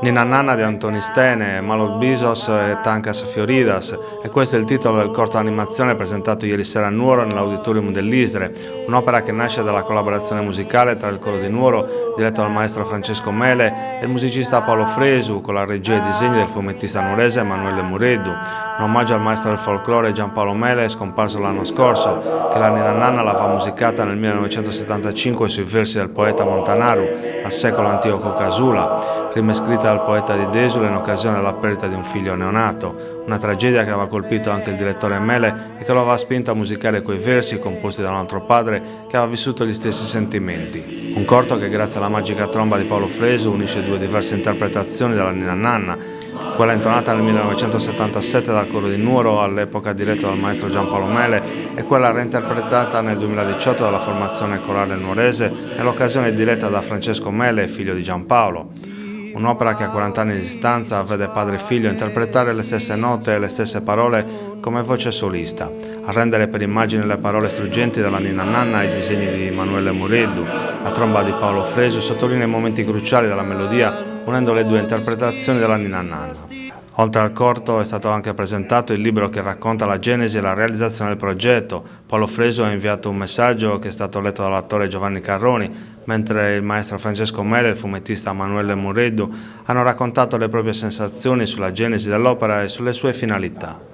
Ninna Nanna di Antoni Stene, Malot Bisos e Tancas Fioridas, e questo è il titolo del corto animazione presentato ieri sera a Nuoro nell'Auditorium dell'Isdre, un'opera che nasce dalla collaborazione musicale tra il coro di Nuoro, diretto dal maestro Francesco Mele, e il musicista Paolo Fresu, con la regia e disegni del fumettista nuorese Emanuele Mureddu, un omaggio al maestro del folklore Giampaolo Mele, scomparso l'anno scorso, che la Ninna Nanna l'aveva musicata nel 1975 sui versi del poeta Montanaru, al secolo Antioco Casula, rime scritte dal poeta di Desula in occasione della perdita di un figlio neonato, una tragedia che aveva colpito anche il direttore Mele e che lo aveva spinto a musicare quei versi composti da un altro padre che aveva vissuto gli stessi sentimenti. Un corto che grazie alla magica tromba di Paolo Fresu unisce due diverse interpretazioni della Ninna Nanna, quella intonata nel 1977 dal coro di Nuoro, all'epoca diretto dal maestro Giampaolo Mele, e quella reinterpretata nel 2018 dalla formazione corale nuorese, nell'occasione diretta da Francesco Mele, figlio di Giampaolo. Un'opera che a 40 anni di distanza vede padre e figlio interpretare le stesse note e le stesse parole come voce solista, a rendere per immagine le parole struggenti della Ninna Nanna e i disegni di Emanuele Mureddu. La tromba di Paolo Fresu sottolinea i momenti cruciali della melodia, unendo le due interpretazioni della Ninna Nanna. Oltre al corto è stato anche presentato il libro che racconta la genesi e la realizzazione del progetto. Paolo Fresu ha inviato un messaggio che è stato letto dall'attore Giovanni Carroni, mentre il maestro Francesco Mele e il fumettista Emanuele Mureddu hanno raccontato le proprie sensazioni sulla genesi dell'opera e sulle sue finalità.